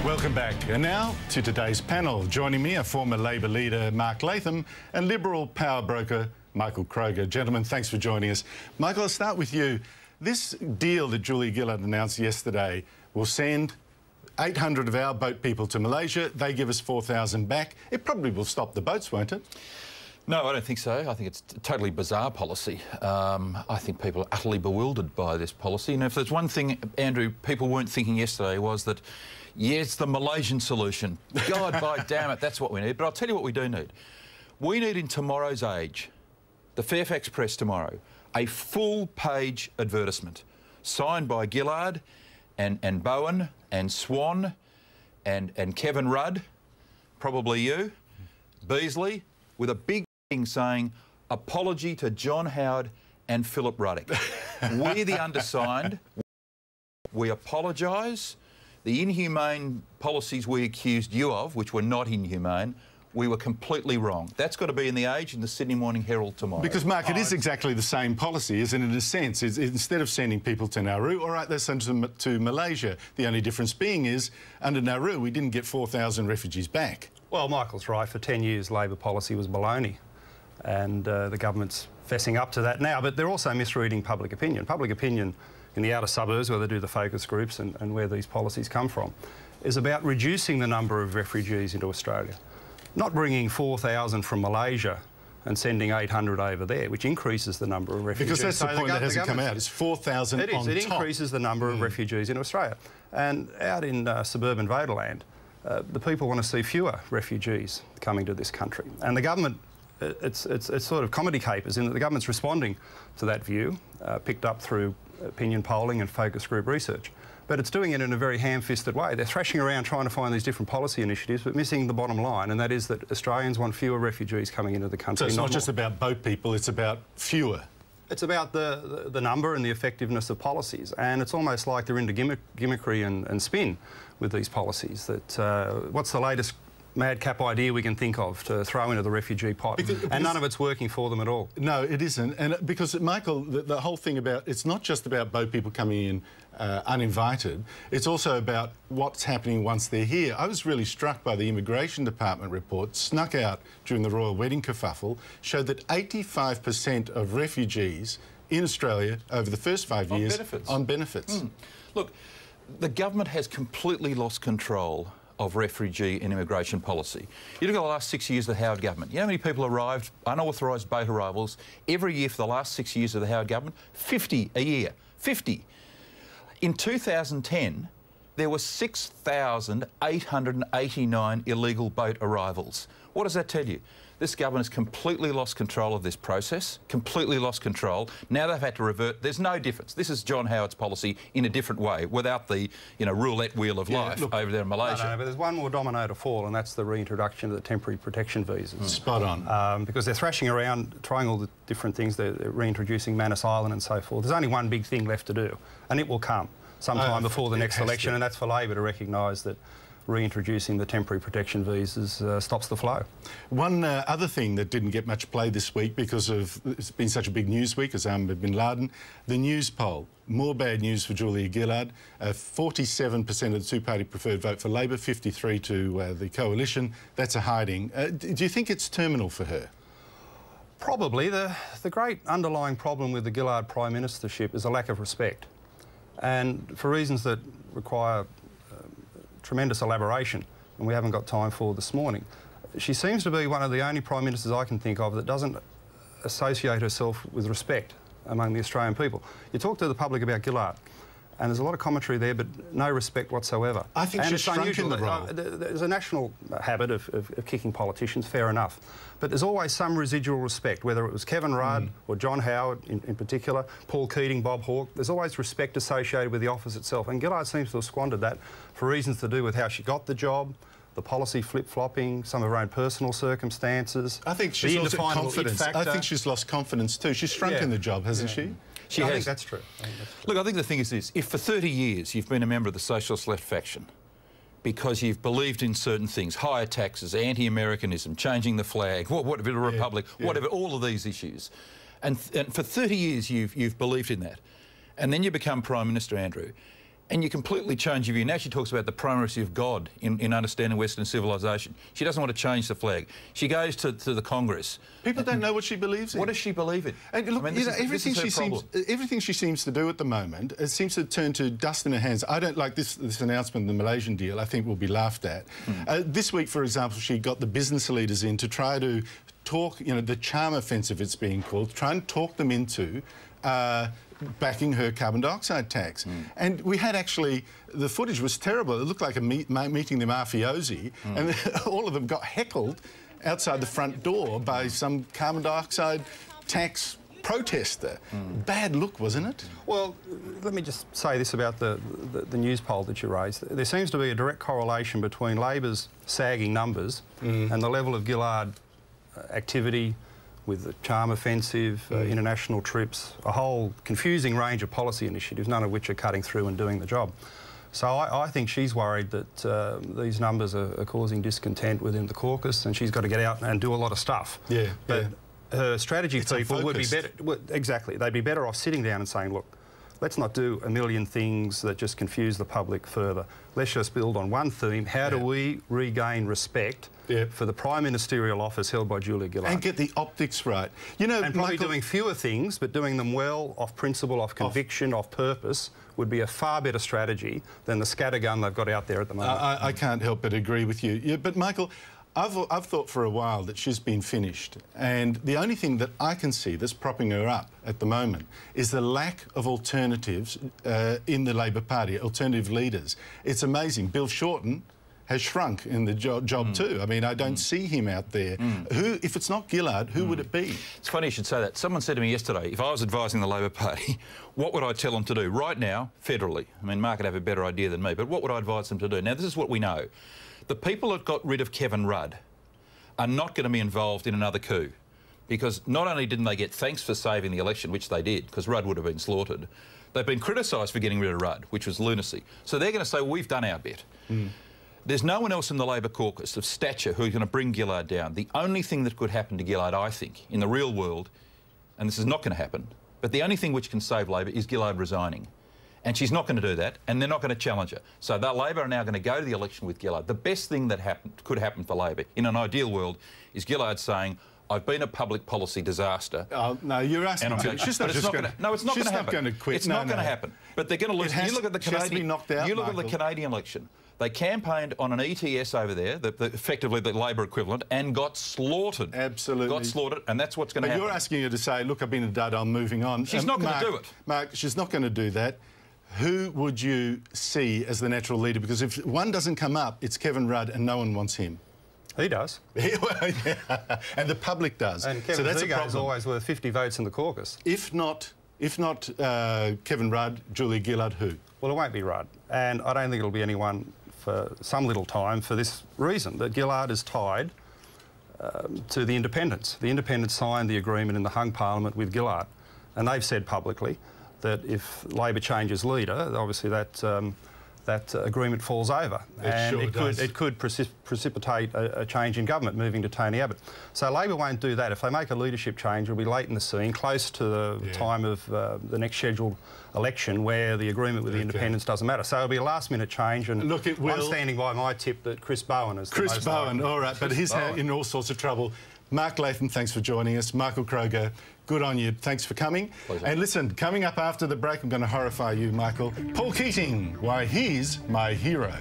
Welcome back. And now to today's panel. Joining me are former Labor leader Mark Latham and Liberal power broker Michael Kroger. Gentlemen, thanks for joining us. Michael, I'll start with you. This deal that Julia Gillard announced yesterday will send 800 of our boat people to Malaysia. They give us 4,000 back. It probably will stop the boats, won't it? No, I don't think so. I think it's a totally bizarre policy. I think people are utterly bewildered by this policy. And if there's one thing, Andrew, people weren't thinking yesterday was that, yes, the Malaysian solution. God, by damn it, that's what we need. But I'll tell you what we do need. We need in tomorrow's Age, the Fairfax Press tomorrow, a full-page advertisement signed by Gillard and Bowen and Swan and Kevin Rudd, probably you, Beazley, with a big thing saying, apology to John Howard and Philip Ruddock. We're the undersigned. We apologise. The inhumane policies we accused you of, which were not inhumane, we were completely wrong. That's got to be in the Age and the Sydney Morning Herald tomorrow. Because, Mark, it is exactly the same policy, isn't it, in a sense? Instead of sending people to Nauru, all right, they send them to Malaysia. The only difference being is, under Nauru, we didn't get 4,000 refugees back. Well, Michael's right. For 10 years, Labor policy was baloney. And the government's fessing up to that now. But they're also misreading public opinion. Public opinion in the outer suburbs, where they do the focus groups and where these policies come from, is about reducing the number of refugees into Australia. Not bringing 4,000 from Malaysia and sending 800 over there, which increases the number of refugees. Because that's the point that hasn't come out. It's 4,000 on top. It increases the number of refugees in Australia. And out in suburban Voderland, the people want to see fewer refugees coming to this country. And the government, it's sort of comedy capers in that the government's responding to that view, picked up through opinion polling and focus group research. But it's doing it in a very ham-fisted way. They're thrashing around trying to find these different policy initiatives, but missing the bottom line, and that is that Australians want fewer refugees coming into the country. So it's not just about boat people, it's about fewer. It's about the number and the effectiveness of policies, and it's almost like they're into gimmickry and spin with these policies. That what's the latest madcap idea we can think of to throw into the refugee pot, and none of it's working for them at all. No, it isn't. And because, Michael, the whole thing about, it's not just about boat people coming in uninvited, it's also about what's happening once they're here. I was really struck by the Immigration Department report, snuck out during the royal wedding kerfuffle, showed that 85% of refugees in Australia over the first 5 years on benefits. Look, the government has completely lost control of refugee and immigration policy. You look at the last 6 years of the Howard government. You know how many people arrived, unauthorised boat arrivals, every year for the last 6 years of the Howard government? 50 a year. 50. In 2010, there were 6,889 illegal boat arrivals. What does that tell you? This government has completely lost control of this process, completely lost control. Now they've had to revert. There's no difference. This is John Howard's policy in a different way, without the, roulette wheel of life over there in Malaysia. No, but there's one more domino to fall, and that's the reintroduction of the temporary protection visas. Spot on. Because they're thrashing around, trying all the different things. They're reintroducing Manus Island and so forth. There's only one big thing left to do, and it will come sometime before the next election, and that's for Labor to recognise that reintroducing the temporary protection visas stops the flow. One other thing that didn't get much play this week because of it's been such a big news week, Osama bin Laden, the news poll. More bad news for Julia Gillard. 47% of the two-party preferred vote for Labor, 53% to the coalition. That's a hiding. Do you think it's terminal for her? Probably. The great underlying problem with the Gillard Prime Ministership is a lack of respect. And for reasons that require tremendous elaboration, and we haven't got time for this morning, she seems to be one of the only Prime Ministers I can think of that doesn't associate herself with respect among the Australian people. You talk to the public about Gillard, and there's a lot of commentary there, but no respect whatsoever. I think she's shrunk in the role. There's a national habit of kicking politicians, fair enough. But there's always some residual respect, whether it was Kevin Rudd or John Howard in particular, Paul Keating, Bob Hawke. There's always respect associated with the office itself. And Gillard seems to have squandered that for reasons to do with how she got the job, the policy flip-flopping, some of her own personal circumstances. I think she's also confidence. I think she's lost confidence too. She's shrunk in the job, hasn't she? I think that's true. Look, I think the thing is this. If for 30 years you've been a member of the socialist left faction because you've believed in certain things, higher taxes, anti-Americanism, changing the flag, whatever, a republic, whatever, all of these issues, and for 30 years you've believed in that, and then you become Prime Minister, Andrew, And you completely change your view. Now she talks about the primacy of God in understanding Western civilisation. She doesn't want to change the flag. She goes to the Congress. People don't know what she believes in. What does she believe in? And look, everything she seems to do at the moment, it seems to turn to dust in her hands. I don't like this announcement of the Malaysian deal. I think will be laughed at. This week, for example, she got the business leaders in to try to talk, the charm offensive it's being called, try and talk them into backing her carbon dioxide tax. And we had actually, the footage was terrible. It looked like a meeting the mafiosi, and all of them got heckled outside the front door by some carbon dioxide tax protester. Bad look, wasn't it? Well, let me just say this about the news poll that you raised. There seems to be a direct correlation between Labor's sagging numbers and the level of Gillard activity, with the charm offensive, international trips, a whole confusing range of policy initiatives, none of which are cutting through and doing the job. So I think she's worried that these numbers are causing discontent within the caucus, and she's got to get out and do a lot of stuff. Yeah. But her strategy people would be better. Well, exactly. They'd be better off sitting down and saying, look, let's not do a million things that just confuse the public further. Let's just build on one theme. How do we regain respect for the prime ministerial office held by Julia Gillard? And get the optics right. And probably doing fewer things, but doing them well, off principle, off conviction, off purpose, would be a far better strategy than the scattergun they've got out there at the moment. I can't help but agree with you. Yeah, but Michael, I've thought for a while that she's been finished, and the only thing that I can see that's propping her up at the moment is the lack of alternatives in the Labor Party, alternative leaders. It's amazing. Bill Shorten has shrunk in the job too. I mean, I don't see him out there. Who, if it's not Gillard, who would it be? It's funny you should say that. Someone said to me yesterday, if I was advising the Labor Party, what would I tell them to do? Right now, federally, I mean, Mark would have a better idea than me, but what would I advise them to do? Now, this is what we know. The people that got rid of Kevin Rudd are not going to be involved in another coup, because not only didn't they get thanks for saving the election, which they did, because Rudd would have been slaughtered, they've been criticised for getting rid of Rudd, which was lunacy. So they're going to say, well, we've done our bit. There's no one else in the Labor caucus of stature who's going to bring Gillard down. The only thing that could happen to Gillard, I think, in the real world, and this is not going to happen, but the only thing which can save Labor is Gillard resigning. And she's not going to do that, and they're not going to challenge her. So the Labor are now going to go to the election with Gillard. The best thing that could happen for Labor, in an ideal world, is Gillard saying, I've been a public policy disaster. No, you're asking to. She's not just going to. No, it's not going to happen. She's not going to quit. It's not going to happen. But they're going to lose. You look at the Canadian. You look at the Canadian election. They campaigned on an ETS over there, effectively the Labor equivalent, and got slaughtered. Absolutely. Got slaughtered, and that's what's going to happen. You're asking her to say, look, I've been a dud, I'm moving on. She's not going to do it. Mark, she's not going to do that. Who would you see as the natural leader? Because if one doesn't come up, it's Kevin Rudd, and no one wants him. He does. And the public does. And Kevin Rudd is always worth 50 votes in the caucus. If not Kevin Rudd, Julia Gillard, who? Well, it won't be Rudd. And I don't think it'll be anyone for some little time for this reason, that Gillard is tied to the independents. The independents signed the agreement in the hung parliament with Gillard, and they've said publicly that if Labor changes leader, obviously that agreement falls over, it could precipitate a change in government, moving to Tony Abbott. So Labor won't do that. If they make a leadership change, it'll be late in the scene, close to the time of the next scheduled election, where the agreement with the independents doesn't matter. So it'll be a last-minute change, and look, it will. I'm standing by my tip that Chris Bowen is the most likely. All right, but he's in all sorts of trouble. Mark Latham, thanks for joining us. Michael Kroger, good on you. Thanks for coming. Pleasure. And listen, coming up after the break, I'm going to horrify you, Michael. Paul Keating, why he's my hero.